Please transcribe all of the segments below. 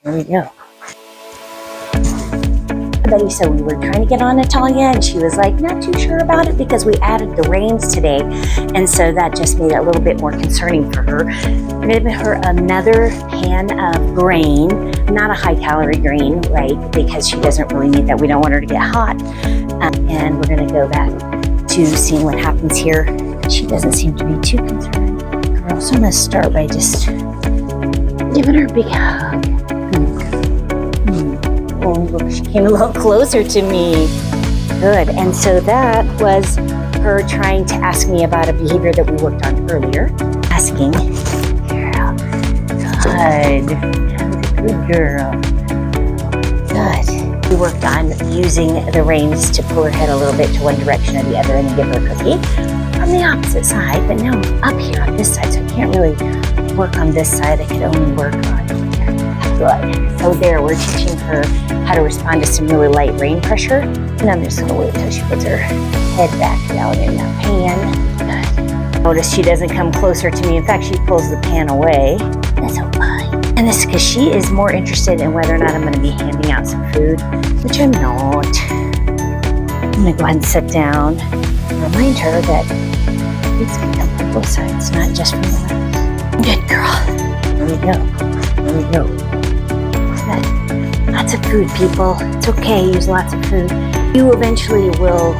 Here we go. Betty, so we were trying to get on Natalia, and she was like, not too sure about it because we added the reins today. And so that just made it a little bit more concerning for her. We're gonna give her another pan of grain, not a high calorie grain, right? Because she doesn't really need that. We don't want her to get hot. And we're gonna go back to seeing what happens here. She doesn't seem to be too concerned. Girl, so I'm gonna start by just giving her a big hug. Oh, look, she came a little closer to me. Good. And so that was her trying to ask me about a behavior that we worked on earlier. Asking, girl, good girl. Good. We worked on using the reins to pull her head a little bit to one direction or the other and give her a cookie from the opposite side. But now I'm up here on this side, so I can't really work on this side. I can only work on here. Good. So there, we're teaching her how to respond to some really light rain pressure. And I'm just gonna wait until she puts her head back down in that pan. Good. Notice she doesn't come closer to me. In fact, she pulls the pan away. That's so fine. And this is because she is more interested in whether or not I'm gonna be handing out some food, which I'm not. I'm gonna go ahead and sit down. Remind her that it's gonna come from both sides, not just from the left. Good girl. Here we go. Here we go. Good. Lots of food, people. It's okay, use lots of food. You eventually will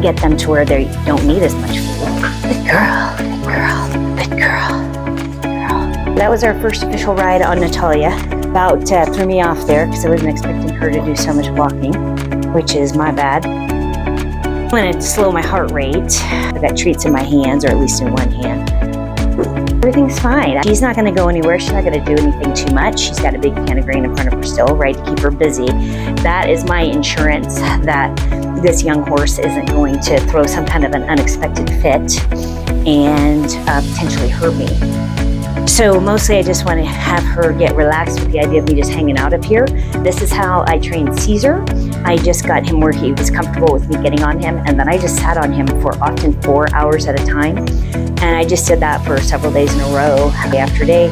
get them to where they don't need as much food. Good girl, good girl, good girl, good girl. That was our first official ride on Natalia. About threw me off there because I wasn't expecting her to do so much walking, which is my bad. I'm gonna slow my heart rate. I got treats in my hands, or at least in one hand. Everything's fine. She's not going to go anywhere. She's not going to do anything too much. She's got a big can of grain in front of her still, right, to keep her busy. That is my insurance that this young horse isn't going to throw some kind of an unexpected fit and potentially hurt me. So mostly I just want to have her get relaxed with the idea of me just hanging out up here. This is how I trained Caesar. I just got him where he was comfortable with me getting on him, and then I just sat on him for often 4 hours at a time. And I just did that for several days in a row, day after day,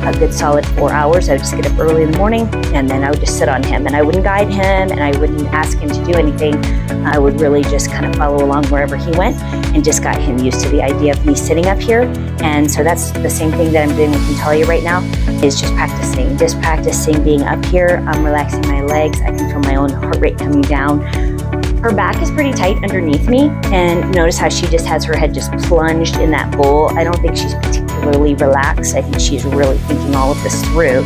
a good solid 4 hours. I would just get up early in the morning, and then I would just sit on him, and I wouldn't guide him, and I wouldn't ask him to do anything. I would really just kind of follow along wherever he went, and just got him used to the idea of me sitting up here. And so that's the same thing that I'm doing with Natalia right now, is just practicing being up here. I'm relaxing my legs. I can feel my own heart rate coming down. Her back is pretty tight underneath me, and notice how she just has her head just plunged in that bowl. I don't think she's particularly relaxed. I think she's really thinking all of this through.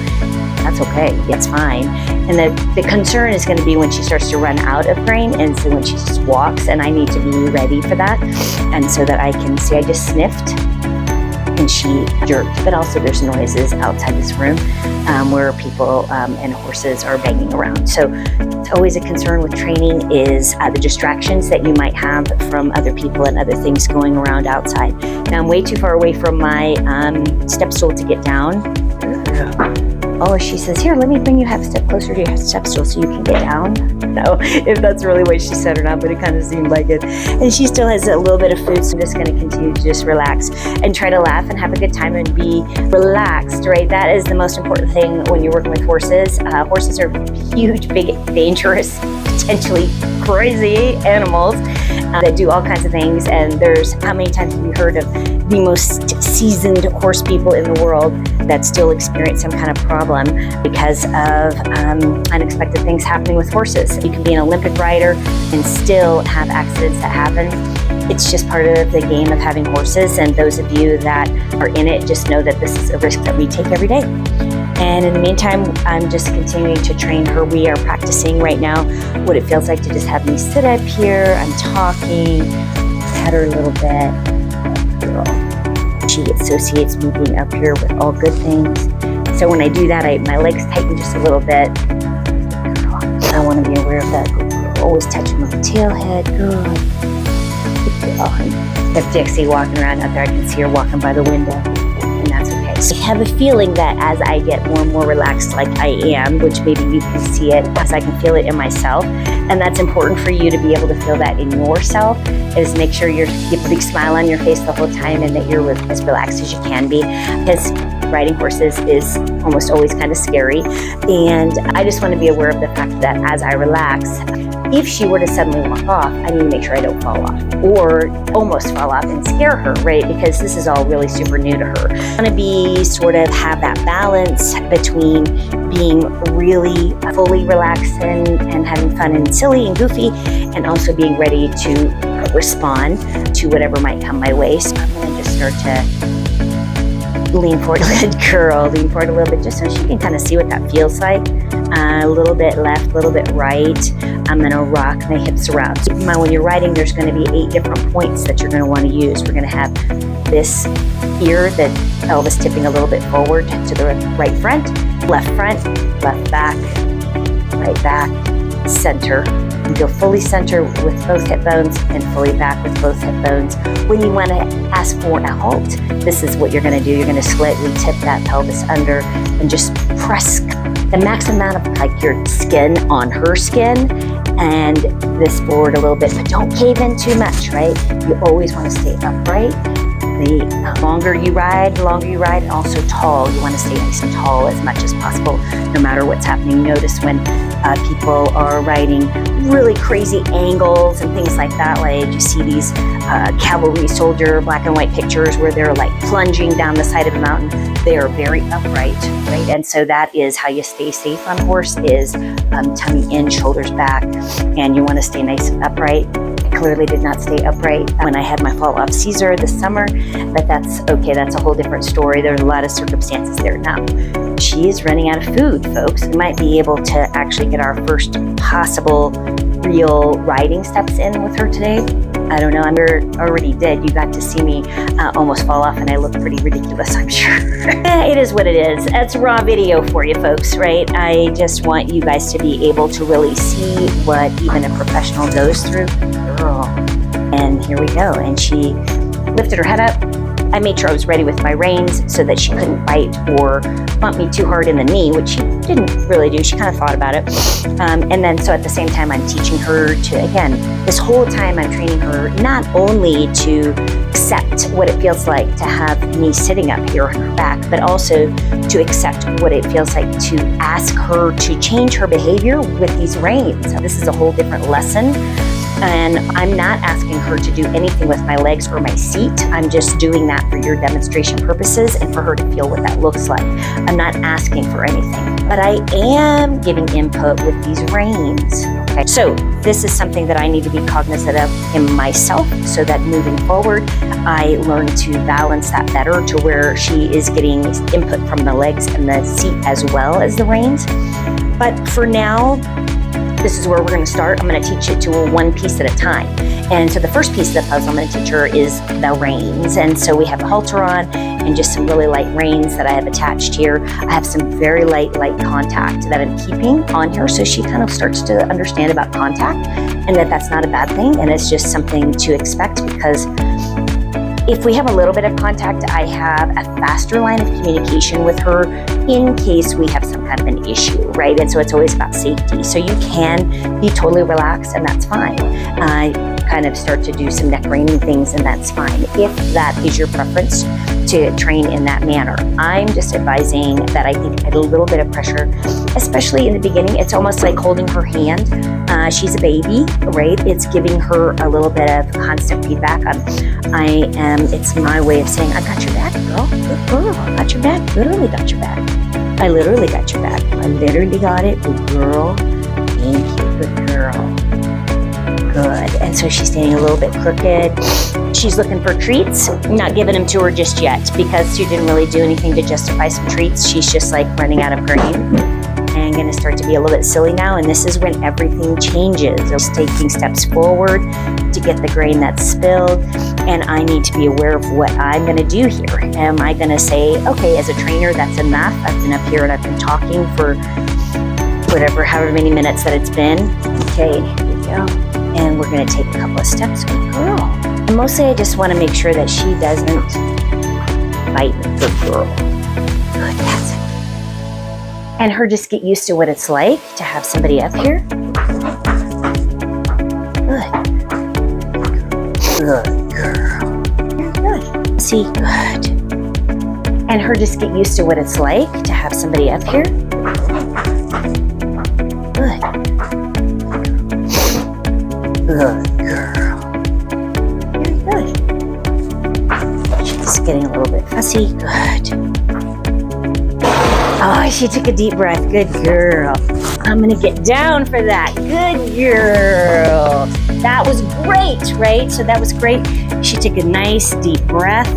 That's okay, it's fine. And the concern is gonna be when she starts to run out of grain, and so when she just walks, and I need to be ready for that. And so that I can see, I just sniffed, and she jerked, but also there's noises outside this room where people and horses are banging around. So it's always a concern with training is the distractions that you might have from other people and other things going around outside. Now I'm way too far away from my step stool to get down. Oh, she says, here, let me bring you half a step closer to your step stool so you can get down. No, if that's really what she said or not, but it kind of seemed like it. And she still has a little bit of food, so I'm just going to continue to just relax and try to laugh and have a good time and be relaxed, right? That is the most important thing when you're working with horses. Horses are huge, big, dangerous, potentially crazy animals that do all kinds of things. And there's, how many times have you heard of the most seasoned horse people in the world that still experience some kind of problem because of unexpected things happening with horses? You can be an Olympic rider and still have accidents that happen. It's just part of the game of having horses, and those of you that are in it just know that this is a risk that we take every day. And in the meantime, I'm just continuing to train her. We are practicing right now what it feels like to just have me sit up here. I'm talking, pet her a little bit. Girl. She associates me being up here with all good things. So when I do that, my legs tighten just a little bit. I want to be aware of that. Always touching my tail head. Good. If Dixie walking around out there, I can see her walking by the window, and that's okay. So I have a feeling that as I get more and more relaxed like I am, which maybe you can see it, as I can feel it in myself, and that's important for you to be able to feel that in yourself, is make sure you have a big smile on your face the whole time and that you're as relaxed as you can be. Because riding horses is almost always kind of scary. And I just want to be aware of the fact that as I relax, if she were to suddenly walk off, I need to make sure I don't fall off or almost fall off and scare her, right? Because this is all really super new to her. I want to be sort of have that balance between being really fully relaxed and having fun and silly and goofy, and also being ready to respond to whatever might come my way. So I'm going to just start to lean forward, good girl, lean forward a little bit just so she can kind of see what that feels like. A little bit left, a little bit right. I'm going to rock my hips around. So when you're riding, there's going to be 8 different points that you're going to want to use. We're going to have this here, that pelvis tipping a little bit forward to the right front, left back, right back, center. You go fully center with both hip bones and fully back with both hip bones. When you want to ask for a halt, this is what you're going to do. You're going to slightly tip that pelvis under and just press the max amount of like your skin on her skin, and this forward a little bit, but don't cave in too much, right? You always want to stay upright. The longer you ride, and also tall. You want to stay nice and tall as much as possible, no matter what's happening. Notice when people are riding really crazy angles and things like that, like you see these cavalry soldier black and white pictures where they're like plunging down the side of a mountain. They are very upright, right? And so that is how you stay safe on horse, is tummy in, shoulders back, and you want to stay nice and upright. Clearly did not stay upright when I had my fall off Caesar this summer, but that's okay. That's a whole different story. There's a lot of circumstances there. Now, she is running out of food, folks. We might be able to actually get our first possible real riding steps in with her today. I don't know, I already did. You got to see me almost fall off, and I look pretty ridiculous, I'm sure. It is what it is. That's raw video for you folks, right? I just want you guys to be able to really see what even a professional goes through. Girl. And here we go. And she lifted her head up. I made sure I was ready with my reins so that she couldn't bite or bump me too hard in the knee, which she didn't really do. She kind of thought about it. And then so at the same time, I'm teaching her to, again, this whole time I'm training her not only to accept what it feels like to have me sitting up here on her back, but also to accept what it feels like to ask her to change her behavior with these reins. This is a whole different lesson. And I'm not asking her to do anything with my legs or my seat. I'm just doing that for your demonstration purposes and for her to feel what that looks like. I'm not asking for anything, but I am giving input with these reins. Okay, so this is something that I need to be cognizant of in myself, so that moving forward, I learn to balance that better to where she is getting input from the legs and the seat as well as the reins. But for now, this is where we're going to start. I'm going to teach it to her one piece at a time. And so the first piece of the puzzle I'm going to teach her is the reins. And so we have a halter on and just some really light reins that I have attached here. I have some very light contact that I'm keeping on here, so she kind of starts to understand about contact and that that's not a bad thing, and it's just something to expect, because if we have a little bit of contact, I have a faster line of communication with her in case we have some kind of an issue, right? And so it's always about safety. So you can be totally relaxed, and that's fine. I kind of start to do some neck reining things, and that's fine if that is your preference to train in that manner. I'm just advising that I think a little bit of pressure, especially in the beginning, it's almost like holding her hand. She's a baby, right? It's giving her a little bit of constant feedback. It's my way of saying, I got your back, girl. Good girl. I got your back. Literally got your back. I literally got your back. I literally got it. Good girl. Thank you. Good girl. Good. And so she's standing a little bit crooked. She's looking for treats. I'm not giving them to her just yet because she didn't really do anything to justify some treats. She's just like running out of grain and going to start to be a little bit silly now. And this is when everything changes. Just taking steps forward to get the grain that's spilled. And I need to be aware of what I'm going to do here. Am I going to say, okay, as a trainer, that's enough. I've been up here and I've been talking for however many minutes that it's been. Okay, here we go. And we're going to take a couple of steps. Good girl. And mostly I just want to make sure that she doesn't bite me. Good girl. Good, that's it. And her just get used to what it's like to have somebody up here. Good. Good girl. Good. See, good. and her just get used to what it's like to have somebody up here. Good. Good girl. Very good. She's getting a little bit fussy. Good. Oh, she took a deep breath. Good girl. I'm gonna get down for that. Good girl. That was great, right? So that was great. She took a nice deep breath.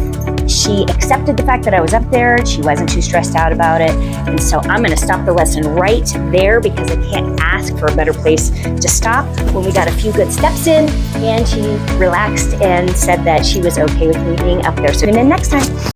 She accepted the fact that I was up there. She wasn't too stressed out about it. And so I'm gonna stop the lesson right there because I can't ask for a better place to stop when we got a few good steps in, and she relaxed and said that she was okay with me being up there. So tune in next time.